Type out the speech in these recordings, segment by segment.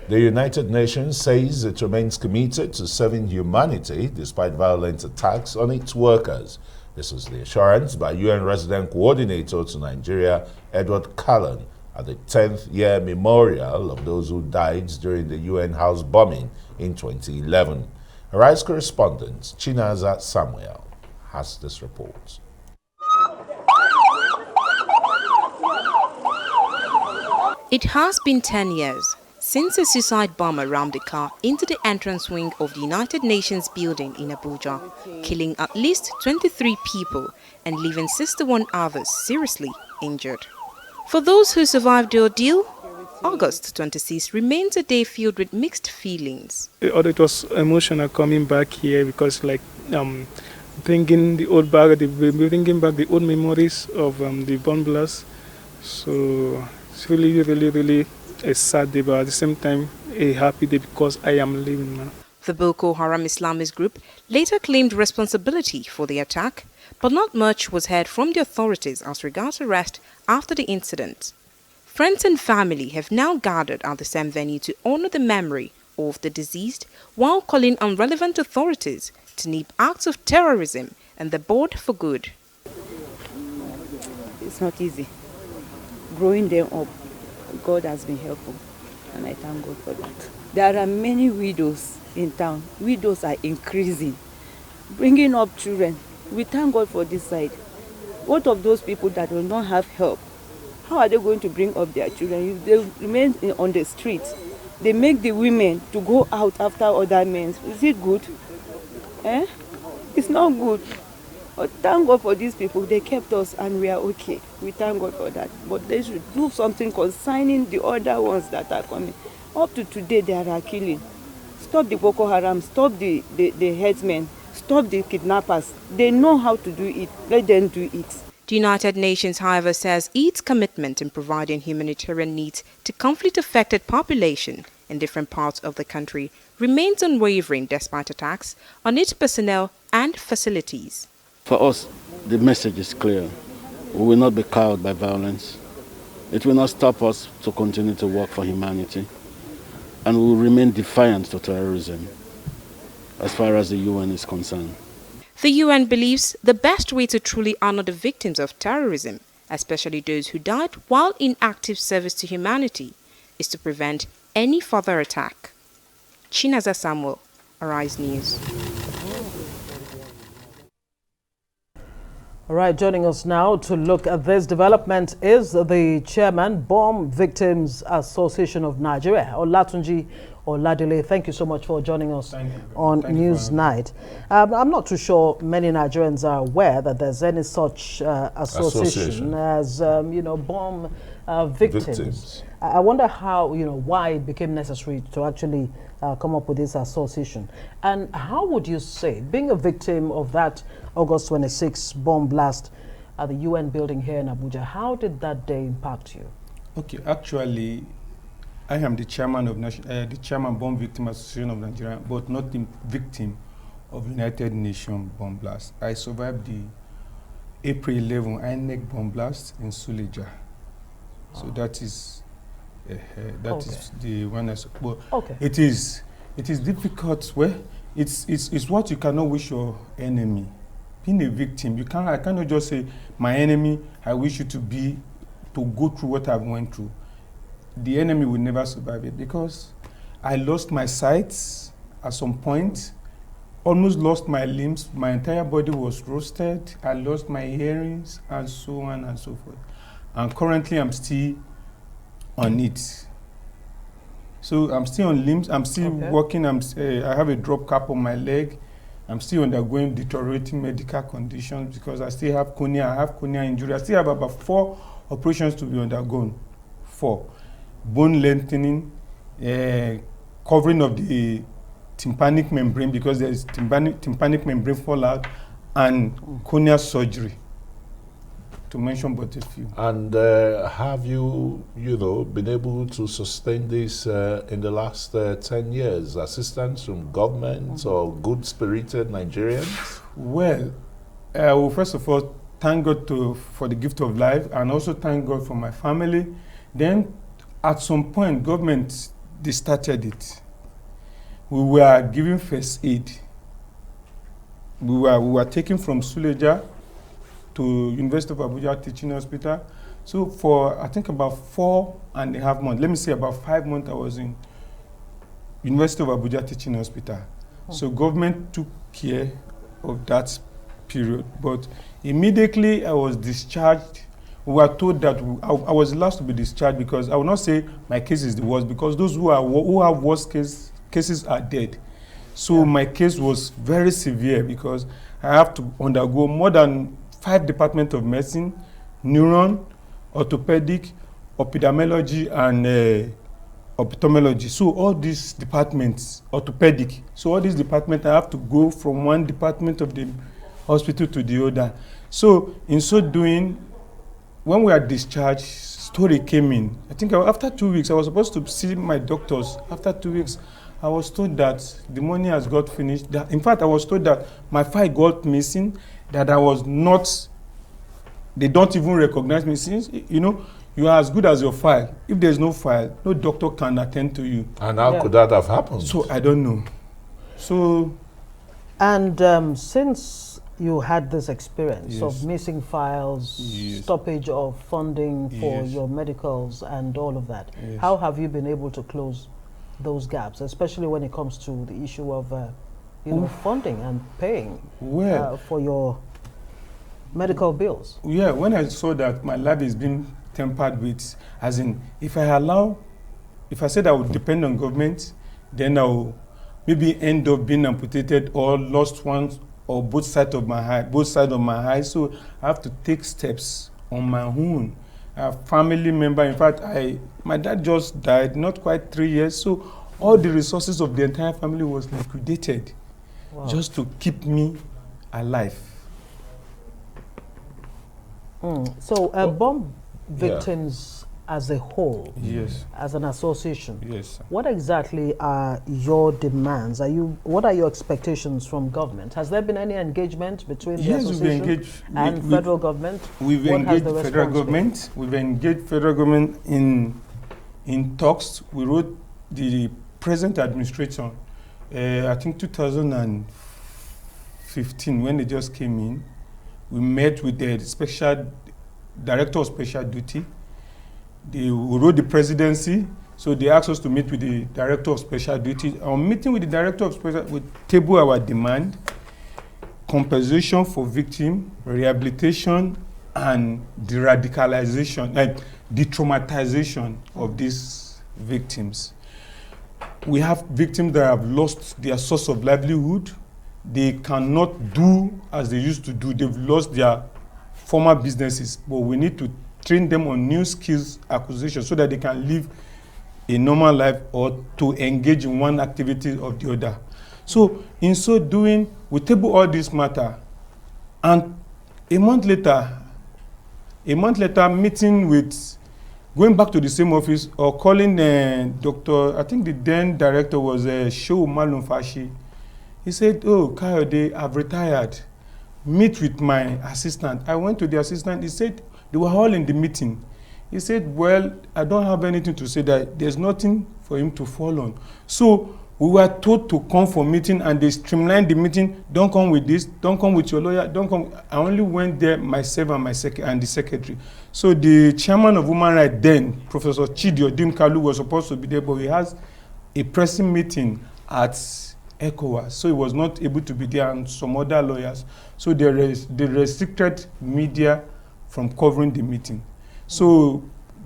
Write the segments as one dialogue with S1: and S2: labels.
S1: The United Nations says it remains committed to serving humanity despite violent attacks on its workers. This was the assurance by UN Resident Coordinator to Nigeria, Edward Callan, at the 10th year memorial of those who died during the UN house bombing in 2011. Arise correspondent Chinaza Samuel has this report.
S2: It has been 10 years since a suicide bomber rammed a car into the entrance wing of the United Nations building in Abuja, killing at least 23 people and leaving 61 others seriously injured. For those who survived the ordeal, August 26 remains a day filled with mixed feelings.
S3: It was emotional coming back here because, bringing bringing back the old memories of the bomb blast. So it's really a sad day, but at the same time a happy day because I am living now.
S2: The Boko Haram Islamist group later claimed responsibility for the attack, but not much was heard from the authorities as regards arrest after the incident. Friends and family have now gathered at the same venue to honor the memory of the deceased while calling on relevant authorities to nip acts of terrorism and the board for good.
S4: It's not easy. Growing them up, God has been helpful, and I thank God for that. There are many widows in town. Widows are increasing. Bringing up children, we thank God for this side. What of those people that will not have help? How are they going to bring up their children if they remain on the streets? They make the women to go out after other men. Is it good? It's not good. But thank God for these people. They kept us and we are okay. We thank God for that. But they should do something concerning the other ones that are coming. Up to today, they are killing. Stop the Boko Haram. Stop the headsmen. Stop the kidnappers. They know how to do it. Let them do it.
S2: The United Nations, however, says its commitment in providing humanitarian needs to conflict-affected population in different parts of the country remains unwavering despite attacks on its personnel and facilities.
S5: For us, the message is clear. We will not be cowed by violence. It will not stop us to continue to work for humanity. And we will remain defiant to terrorism as far as the UN is concerned.
S2: The UN believes the best way to truly honor the victims of terrorism, especially those who died while in active service to humanity, is to prevent any further attack. Chinaza Samuel, Arise News.
S6: All right, joining us now to look at this development is the chairman, Bomb Victims Association of Nigeria, Olatunji Oladele. Thank you so much for joining us on Newsnight. I'm not too sure many Nigerians are aware that there's any such association as, bomb victims. I wonder how, why it became necessary to actually come up with this association. And how would you say, being a victim of that August 26 bomb blast at the UN building here in Abuja, how did that day impact you?
S3: Okay, actually, I am the chairman of the chairman Bomb Victim Association of Nigeria, but not the victim of United Nations bomb blast. I survived the April 11 INEC bomb blast in Suleja. So that is is the one I support. Okay. It is difficult. Well, it's what you cannot wish your enemy. Being a victim, I cannot just say my enemy. I wish you to go through what I've went through. The enemy will never survive it because I lost my sight at some point, almost lost my limbs. My entire body was roasted. I lost my hearings and so on and so forth. And currently, I'm still on it. So I'm still on limbs. I'm still working. I have a drop cap on my leg. I'm still undergoing deteriorating medical conditions because I still have cornea. I have cornea injury. I still have about 4 operations to be undergone. 4. Bone lengthening, covering of the tympanic membrane because there is tympanic membrane fallout, and cornea surgery, to mention but a few. And
S1: have you, been able to sustain this in the last 10 years? Assistance from government or good-spirited Nigerians?
S3: Well, I will first of all thank God for the gift of life, and also thank God for my family. Then, at some point, government they started it, we were giving first aid. We were taken from Suleja to University of Abuja Teaching Hospital. So for, I think, about 4.5 months, let me say about 5 months, I was in University of Abuja Teaching Hospital. So government took care of that period. But immediately I was discharged. We were told that I was the last to be discharged, because I will not say my case is the worst, because those who have worse cases are dead. So my case was very severe, because I have to undergo more than 5 departments of medicine, neuron, orthopedic, ophthalmology, and ophthalmology. So all these departments, orthopedic, so all these departments, I have to go from one department of the hospital to the other. So in so doing, when we are discharged, story came in. I think after 2 weeks, I was supposed to see my doctors. After 2 weeks, I was told that the money has got finished. In fact, I was told that my file got missing, that I was not, they don't even recognize me. Since, you know, you are as good as your file. If there's no file, no doctor can attend to you.
S1: And how could that have happened?
S3: So I don't know. So,
S6: and since you had this experience
S3: Yes.
S6: of missing files,
S3: Yes.
S6: stoppage of funding for
S3: Yes.
S6: your medicals and all of that,
S3: Yes.
S6: how have you been able to close those gaps, especially when it comes to the issue of funding and paying
S3: well,
S6: for your medical bills?
S3: yeah, when I saw that my life is being tempered with, as in, if I said I would depend on government, then I will maybe end up being amputated or lost one or both sides of my eye. So I have to take steps on my own. A family member, in fact, my dad just died, not quite 3 years, so all the resources of the entire family was liquidated.
S6: Wow.
S3: Just to keep me alive.
S6: So bomb victims as a whole,
S3: Yes,
S6: as an association,
S3: yes.
S6: what exactly are your demands? What are your expectations from government? Has there been any engagement between the
S3: Yes, we've
S6: association
S3: engaged
S6: and federal government?
S3: We've
S6: What has
S3: engaged
S6: the
S3: federal
S6: response been?
S3: government. We've engaged federal government in talks. We wrote the present administration, I think 2015, when they just came in. We met with the special director of special duty. We wrote the presidency, so they asked us to meet with the director of special duty. Our meeting with the director of special, we table our demand, compensation for victim, rehabilitation, and de-radicalization, like de-traumatization of these victims. We have victims that have lost their source of livelihood. They cannot do as they used to do. They've lost their former businesses, but we need to train them on new skills acquisition so that they can live a normal life or to engage in one activity or the other. So in so doing, we table all this matter, and a month later, meeting with, going back to the same office or calling Dr. I think the then director was Shehu Malumfashi. He said, "Oh, Kayode, I've retired. Meet with my assistant." I went to the assistant. He said, they were all in the meeting. He said, "Well, I don't have anything to say, that there's nothing for him to fall on." So we were told to come for meeting, and they streamlined the meeting. Don't come with this, don't come with your lawyer, don't come. I only went there, myself and and the secretary. So the chairman of Human Rights then, Professor Chidi Odim Kalu, was supposed to be there, but he has a pressing meeting at ECOWAS, so he was not able to be there, and some other lawyers. So they restricted media from covering the meeting. So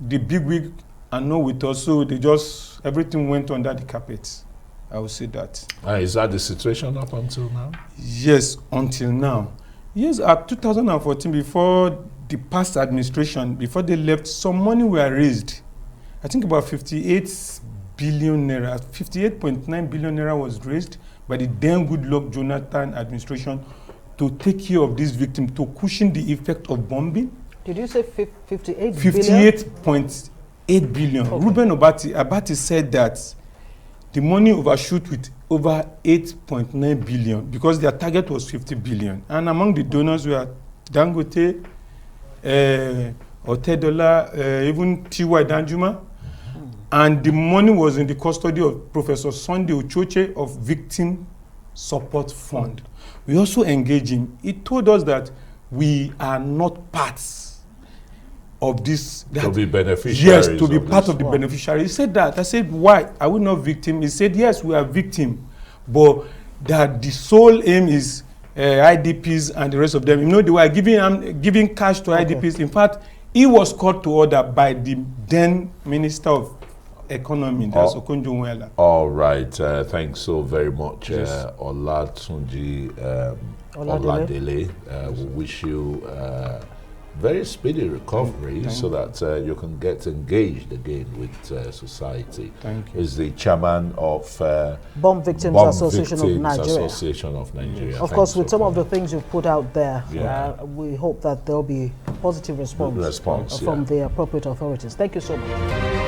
S3: the bigwig are not with us, so everything went under the carpet. I would say that.
S1: Is that the situation up until now?
S3: Yes, until now. Yes, at 2014, before the past administration, before they left, some money were raised. I think about 58 billion naira, 58.9 billion naira was raised by the then Goodluck Jonathan administration to take care of these victims, to cushion the effect of bombing.
S6: Did you say 58 billion?
S3: 58.8 billion. Okay. Ruben Abati said that the money overshoot with over 8.9 billion because their target was 50 billion. And among the donors were Dangote, Otedola, even T.Y. Danjuma. and the money was in the custody of Professor Sunday Ochoche of Victim Support Fund. We also engaged him. He told us that we are not parts of this.
S1: To be beneficiaries.
S3: Yes, to be part
S1: this.
S3: of the beneficiary. He said that. I said, why? Are we not victim? He said, yes, we are victim, but that the sole aim is IDPs and the rest of them. You know, they were giving cash to IDPs. In fact, he was called to order by the then Minister of Economy, that's Olatunji Oladele.
S1: All right, thanks so very much,
S3: Yes.
S1: Olatunji Oladele. We wish you very speedy recovery so that you can get engaged again with society.
S3: Thank you.
S1: Is the chairman of
S6: Bomb Victims Association of Nigeria.
S1: Association of Nigeria.
S6: Of course, with some of the things you've put out there,
S1: Yeah.
S6: we hope that there'll be positive response,
S1: Response,
S6: from
S1: yeah.
S6: the appropriate authorities. Thank you so much.